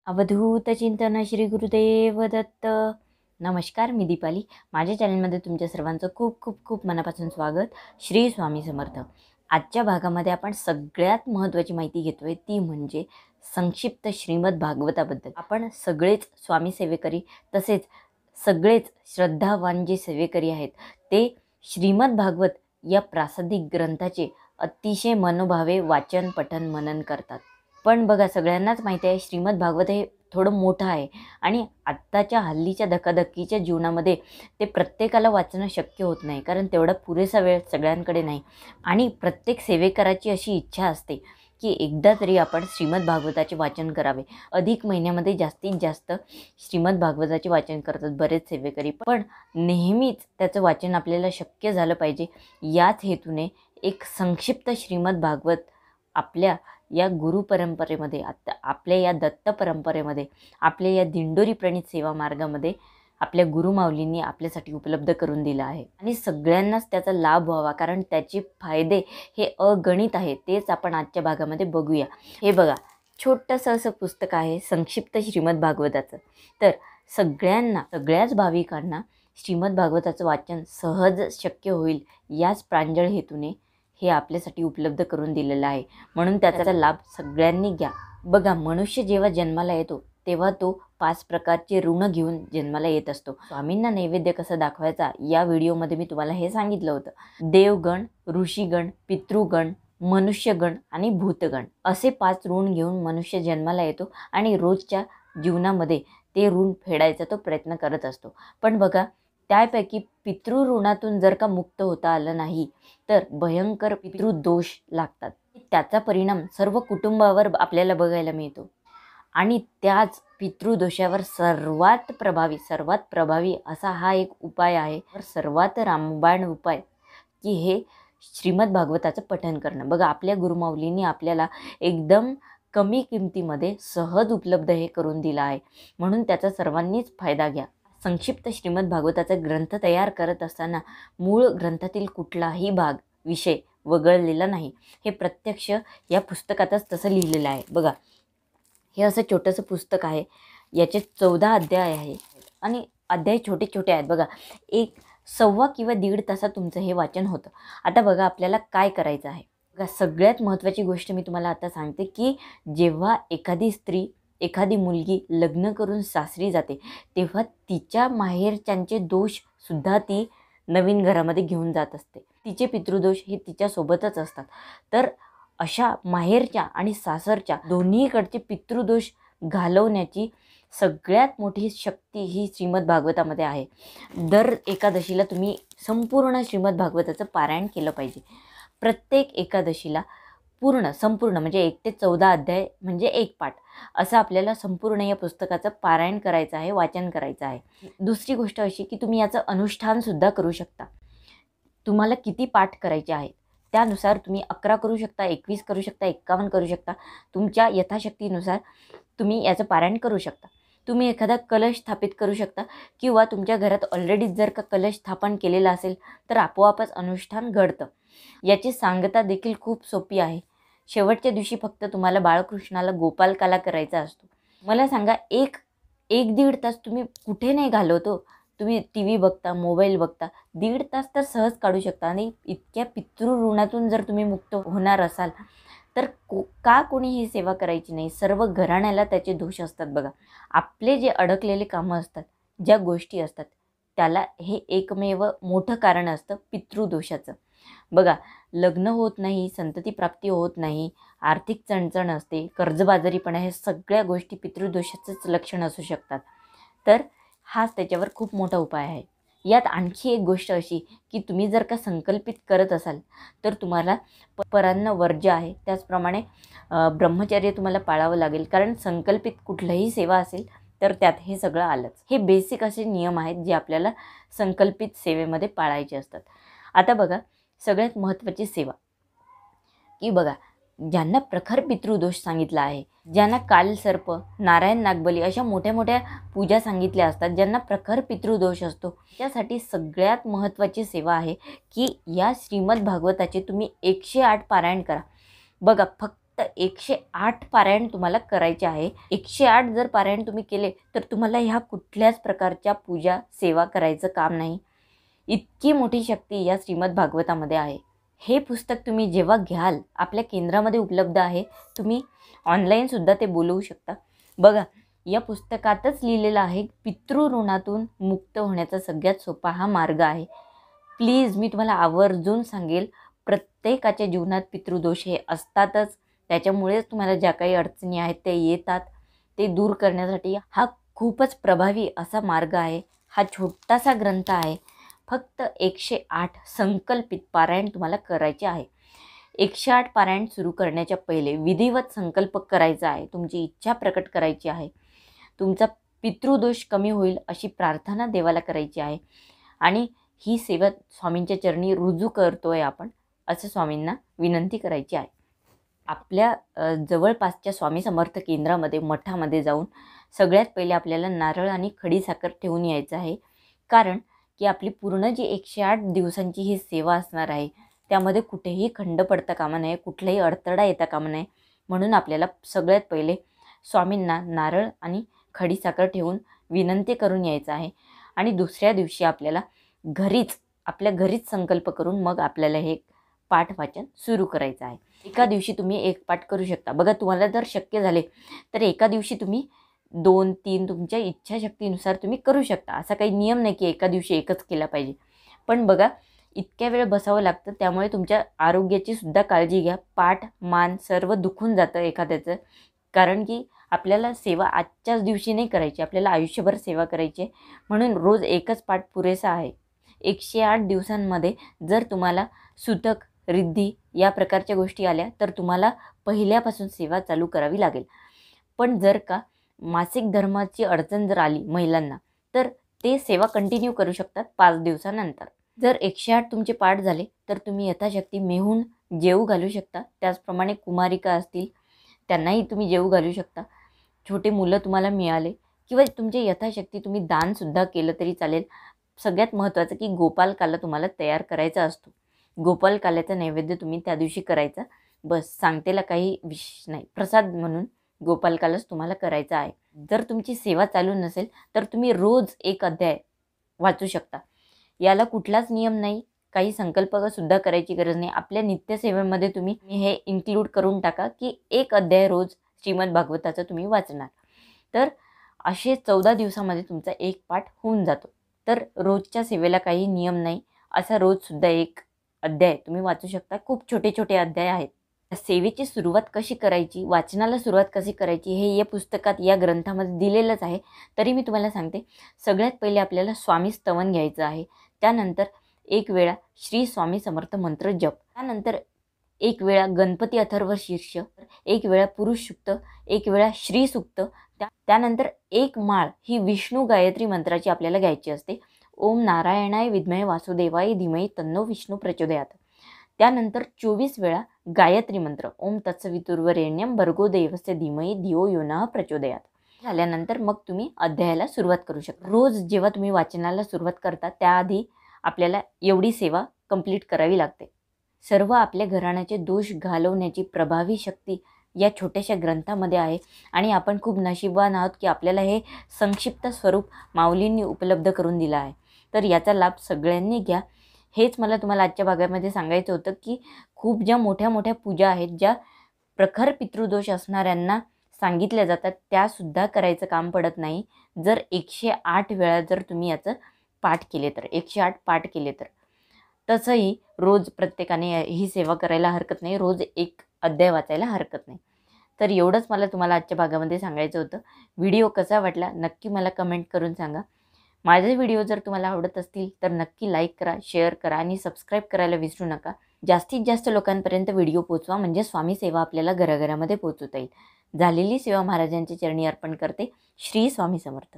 अवधूत चिंतन श्री गुरुदेव दत्त. नमस्कार, मी दीपाली. माझ्या चॅनलमध्ये तुमच्या सर्वांचं खूप खूप खूप मनापासून स्वागत. श्री स्वामी समर्थ. आजच्या भागामध्ये आपण सगळ्यात महत्त्वाची माहिती घेतोय, ती म्हणजे संक्षिप्त श्रीमद भागवताबद्दल. आपण सगळेच स्वामी सेवेकरी, तसेच सगळेच श्रद्धावान जे सेवेकरी आहेत, ते श्रीमद भागवत या प्रासादिक ग्रंथाचे अतिशय मनोभावे वाचन, पठन, मनन करतात. पण बघा, सगळ्यांनाच माहिती आहे श्रीमद भागवत हे थोडं मोठं आहे आणि आत्ताच्या हल्लीच्या धकाधकीच्या जीवनामध्ये ते प्रत्येकाला वाचणं शक्य होत नाही, कारण तेवढा पुरेसा वेळ सगळ्यांकडे नाही. आणि प्रत्येक सेवेकराची अशी इच्छा असते की एकदा तरी आपण श्रीमद भागवताचे वाचन करावे. अधिक महिन्यामध्ये जास्तीत जास्त श्रीमद भागवताचे वाचन करतात बरेच सेवेकरी, पण नेहमीच त्याचं वाचन आपल्याला शक्य झालं पाहिजे. याच हेतूने एक संक्षिप्त श्रीमद भागवत आपल्या या गुरु परंपरेमध्ये, आता आपल्या या दत्त परंपरेमध्ये, आपल्या या दिंडोरी प्रणित सेवा मार्गामध्ये आपल्या गुरुमाऊलींनी आपल्यासाठी उपलब्ध करून दिला आहे. आणि सगळ्यांनाच त्याचा लाभ व्हावा, कारण त्याचे फायदे हे अगणित आहे. तेच आपण आजच्या भागामध्ये बघूया. हे बघा, छोटंसं असं पुस्तक आहे संक्षिप्त श्रीमद भागवताचं. तर सगळ्यांना, सगळ्याच भाविकांना श्रीमद भागवताचं वाचन सहज शक्य होईल याच प्रांजळ हेतूने हे आपल्यासाठी उपलब्ध करून दिलेलं आहे. म्हणून त्याचा लाभ सगळ्यांनी घ्या. बघा, मनुष्य जेव्हा जन्माला येतो तेव्हा तो 5 प्रकारचे ऋण घेऊन जन्माला येत असतो. स्वामींना नैवेद्य कसा दाखवायचा या व्हिडिओमध्ये मी तुम्हाला हे सांगितलं होतं. देवगण, ऋषीगण, पितृगण, मनुष्यगण आणि भूतगण असे 5 ऋण घेऊन मनुष्य जन्माला येतो आणि रोजच्या जीवनामध्ये ते ऋण फेडायचा तो प्रयत्न करत असतो. पण बघा, त्यापैकी पितृऋणातून जर का मुक्त होता आलं नाही तर भयंकर पितृदोष लागतात. त्याचा परिणाम सर्व कुटुंबावर आपल्याला बघायला मिळतो. आणि त्याच पितृदोषावर सर्वात प्रभावी असा हा एक उपाय आहे, सर्वात रामबाण उपाय, की हे श्रीमद भागवताचं पठण करणं. बघा, आपल्या गुरुमाऊलींनी आपल्याला एकदम कमी किमतीमध्ये सहज उपलब्ध हे करून दिलं आहे. म्हणून त्याचा सर्वांनीच फायदा घ्या. संक्षिप्त श्रीमद भागवताचा ग्रंथ तयार करत असताना मूळ ग्रंथातील कुठलाही भाग, विषय वगळलेला नाही. हे प्रत्यक्ष या पुस्तकातच तसं लिहिलेलं आहे. बघा, हे असं छोटंसं पुस्तक आहे. याचे 14 अध्याय आहे आणि अध्याय छोटे छोटे आहेत. बघा, 1 किंवा 1.5 तासात तुमचं हे वाचन होतं. आता बघा, आपल्याला काय करायचं आहे. बघा, सगळ्यात महत्त्वाची गोष्ट मी तुम्हाला आता सांगते, की जेव्हा एखादी स्त्री, एखादी मुलगी लग्न करून सासरी जाते तेव्हा तिच्या माहेरच्यांचे दोषसुद्धा ती नवीन घरामध्ये घेऊन जात असते. तिचे पितृदोष हे तिच्यासोबतच असतात. तर अशा माहेरच्या आणि सासरच्या दोन्हीकडचे पितृदोष घालवण्याची सगळ्यात मोठी शक्ती ही श्रीमद भागवतामध्ये आहे. दर एकादशीला तुम्ही संपूर्ण श्रीमद भागवताचं पारायण केलं पाहिजे. प्रत्येक एकादशीला संपूर्ण म्हणजे 1 ते 14 अध्याय म्हणजे 1 पाठ असं आपल्याला संपूर्ण या पुस्तकाचं पारायण करायचं आहे, वाचन करायचं आहे. दुसरी गोष्ट अशी की तुम्ही याचं अनुष्ठानसुद्धा करू शकता. तुम्हाला किती पाठ करायचे आहेत त्यानुसार तुम्ही 11 करू शकता, 21 करू शकता, 51 करू शकता. तुमच्या यथाशक्तीनुसार तुम्ही याचं पारायण करू शकता. तुम्ही एखादा कलश स्थापित करू शकता किंवा तुमच्या घरात ऑलरेडी जर का कलश स्थापन केलेला असेल तर आपोआपच अनुष्ठान घडतं. याची सांगता देखील खूप सोपी आहे. शेवटच्या दिवशी फक्त तुम्हाला बाळकृष्णाला गोपालकाला करायचा असतो. मला सांगा, 1-1.5 तास तुम्ही कुठे नाही घालवतो. तुम्ही टी व्ही बघता, मोबाईल बघता, 1.5 तास तर सहज काढू शकता. आणि इतक्या पितृऋणातून जर तुम्ही मुक्त होणार असाल तर का कोणी ही सेवा करायची नाही. सर्व घराण्याला त्याचे दोष असतात. बघा, आपले जे अडकलेले कामं असतात, ज्या गोष्टी असतात, त्याला हे एकमेव मोठं कारण असतं पितृदोषाचं. बघा, लग्न होत नाही, संतती प्राप्ती होत नाही, आर्थिक चणचण असते, कर्जबाजारीपणा, हे सगळ्या गोष्टी पितृदोषाचंच लक्षण असू शकतात. तर हाच त्याच्यावर खूप मोठा उपाय आहे. यात आणखी एक गोष्ट अशी की तुम्ही जर का संकल्पित करत असाल तर तुम्हाला परान्न वर्ज्य आहे, त्याचप्रमाणे ब्रह्मचर्य तुम्हाला पाळावं लागेल. कारण संकल्पित कुठलंही सेवा असेल तर त्यात हे सगळं आलंच. हे बेसिक असे नियम आहेत जे आपल्याला संकल्पित सेवेमध्ये पाळायचे असतात. आता बघा, सगळ्यात महत्त्वाची सेवा की बघा, ज्यांना प्रखर पितृदोष सांगितला आहे, ज्यांना कालसर्प, नारायण नागबली अशा मोठ्या मोठ्या पूजा सांगितल्या असतात, ज्यांना प्रखर पितृदोष असतो, त्यासाठी सगळ्यात महत्त्वाची सेवा आहे की या श्रीमद भागवताचे तुम्ही 108 पारायण करा. बघा, फक्त फक्त 108 पारायण तुम्हाला करायचे आहे. 108 जर पारायण तुम्ही केले तर तुम्हाला ह्या कुठल्याच प्रकारच्या पूजा सेवा करायचं काम नाही. इतकी मोठी शक्ती या श्रीमद भागवतामध्ये आहे. हे पुस्तक तुम्ही जेव्हा घ्याल, आपल्या केंद्रामध्ये उपलब्ध आहे. तुम्ही ऑनलाईनसुद्धा ते बोलवू शकता. बघा, या पुस्तकातच लिहिलेलं आहे, पितृऋणातून मुक्त होण्याचा सगळ्यात सोपा हा मार्ग आहे. प्लीज मी तुम्हाला आवर्जून सांगेल, प्रत्येकाच्या जीवनात पितृदोष हे असतातच. त्याच्यामुळेच तुम्हाला ज्या काही अडचणी आहेत ते येतात. ते दूर करण्यासाठी हा खूपच प्रभावी असा मार्ग आहे. हा छोटासा ग्रंथ आहे. फक्त 108 संकल्पित पारायण तुम्हाला करायचे आहे. 108 पारायण सुरू करण्याच्या पहिले विधिवत संकल्प करायचा आहे. तुमची इच्छा प्रकट करायची आहे. तुमचा पितृदोष कमी होईल अशी प्रार्थना देवाला करायची आहे. आणि ही सेवा स्वामींच्या चरणी रुजू करतोय आपण, असं स्वामींना विनंती करायची आहे. आपल्या जवळपासच्या स्वामी समर्थ केंद्रामध्ये, मठामध्ये जाऊन सगळ्यात पहिले आपल्याला नारळ आणि खडीसाखर ठेवून यायचं आहे. कारण की आपली पूर्ण जी 108 दिवसांची ही सेवा असणार आहे, त्यामध्ये कुठेही खंड पडता कामा नये, कुठलाही अडथळा येता कामा नये. म्हणून आपल्याला सगळ्यात पहिले स्वामींना नारळ आणि खडीसाखर ठेवून विनंती करून यायचं आहे. आणि दुसऱ्या दिवशी आपल्याला आपल्या घरीच संकल्प करून मग आपल्याला हे पाठ वाचन सुरू करायचं आहे. एका दिवशी तुम्ही एक पाठ करू शकता. बघा, तुम्हाला जर शक्य झाले तर एका दिवशी तुम्ही 2-3 तुमच्या इच्छाशक्तीनुसार तुम्ही करू शकता. असा काही नियम नाही की एका दिवशी एकच केला पाहिजे. पण बघा, इतक्या वेळ बसावं लागतं, त्यामुळे तुमच्या आरोग्याची सुद्धा काळजी घ्या. पाठ, मान सर्व दुखून जातं एखाद्याचं. कारण की आपल्याला सेवा आजच्याच दिवशी नाही करायची, आपल्याला आयुष्यभर सेवा करायची आहे. म्हणून रोज एकच पाठ पुरेसा आहे. 108 दिवसांमध्ये जर तुम्हाला सुतक, रिद्धी या प्रकारच्या गोष्टी आल्या तर तुम्हाला पहिल्यापासून सेवा चालू करावी लागेल. पण जर का मासिक धर्माची अडचण जर आली महिलांना, तर ते सेवा कंटिन्यू करू शकतात 5 दिवसानंतर. जर 108 तुमचे पाठ झाले तर तुम्ही यथाशक्ती मेहून जेवू घालू शकता. त्याचप्रमाणे कुमारिका असतील त्यांनाही तुम्ही जेवू घालू शकता. छोटे मुलं तुम्हाला मिळाले किंवा तुमचे यथाशक्ती तुम्ही दानसुद्धा केलं तरी चालेल. सगळ्यात महत्त्वाचं की गोपालकाला तुम्हाला तयार करायचा असतो. गोपालकाल्याचा नैवेद्य तुम्ही त्या दिवशी करायचा. बस, सांगतेला काही विशेष नाही. प्रसाद म्हणून गोपालकालाच तुम्हाला करायचा आहे. जर तुमची सेवा चालू नसेल तर तुम्ही रोज एक अध्याय वाचू शकता. याला कुठलाच नियम नाही, काही संकल्पसुद्धा करायची गरज नाही. आपल्या नित्यसेवेमध्ये तुम्ही हे इन्क्लूड करून टाका की एक अध्याय रोज श्रीमद भागवताचा तुम्ही वाचणार. तर असे 14 दिवसामध्ये तुमचा एक पाठ होऊन जातो. तर रोजच्या सेवेला काही नियम नाही. असा रोजसुद्धा एक अध्याय तुम्ही वाचू शकता. खूप छोटे छोटे अध्याय आहेत. सेवेची सुरुवात कशी करायची, वाचनाला सुरुवात कशी करायची हे या पुस्तकात, या ग्रंथामध्ये दिलेलंच आहे. तरी मी तुम्हाला सांगते, सगळ्यात पहिले आपल्याला स्वामी स्तवन घ्यायचं आहे. त्यानंतर एक वेळा श्री स्वामी समर्थ मंत्र जप, त्यानंतर एक वेळा गणपती अथर्व शीर्ष, एक वेळा पुरुष सूक्त, एक वेळा श्री सूक्त, त्यानंतर एक माळ ही विष्णू गायत्री मंत्राची आपल्याला घ्यायची असते. ओम नारायणाय विद्महे वासुदेवाय धीमहि तन्नो विष्णू प्रचोदयात. त्यानंतर 24 वेळा गायत्री मंत्र, ओम तत्सवितुर्वरेण्यम भर्गो देवस्य धीमहि धियो यो नः प्रचोदयात. झाल्यानंतर मग तुम्ही अध्यायाला सुरुवात करू शकता. रोज जेव्हा तुम्ही वाचनाला सुरुवात करता त्याआधी आपल्याला एवढी सेवा कंप्लीट करावी लागते. सर्व आपल्या घराण्याचे दोष घालवण्याची प्रभावी शक्ती या छोट्याशा ग्रंथामध्ये आहे. आणि आपण खूप नशीबवान आहोत की आपल्याला हे संक्षिप्त स्वरूप माऊलींनी उपलब्ध करून दिलं आहे. तर याचा लाभ सगळ्यांनी घ्या. हेच मला तुम्हाला आजच्या भागामध्ये सांगायचं होतं की खूप ज्या मोठ्या मोठ्या पूजा आहेत, ज्या प्रखर पितृदोष असणाऱ्यांना सांगितल्या जातात, त्यासुद्धा करायचं काम पडत नाही जर 108 वेळा जर तुम्ही याचं पाठ केले तर, 108 पाठ केले तर. तसंही रोज प्रत्येकाने ही सेवा करायला हरकत नाही, रोज एक अध्याय वाचायला हरकत नाही. तर एवढंच मला तुम्हाला आजच्या भागामध्ये सांगायचं होतं. व्हिडिओ कसा वाटला नक्की मला कमेंट करून सांगा. माझे व्हिडिओ जर तुम्हाला आवडत असतील तर नक्की लाईक करा, शेअर करा आणि सबस्क्राईब करायला विसरू नका. जास्तीत जास्त लोकांपर्यंत व्हिडिओ पोचवा, म्हणजे स्वामी सेवा आपल्याला घराघरामध्ये पोचवता येईल. झालेली सेवा महाराजांच्या चरणी अर्पण करते. श्री स्वामी समर्थ.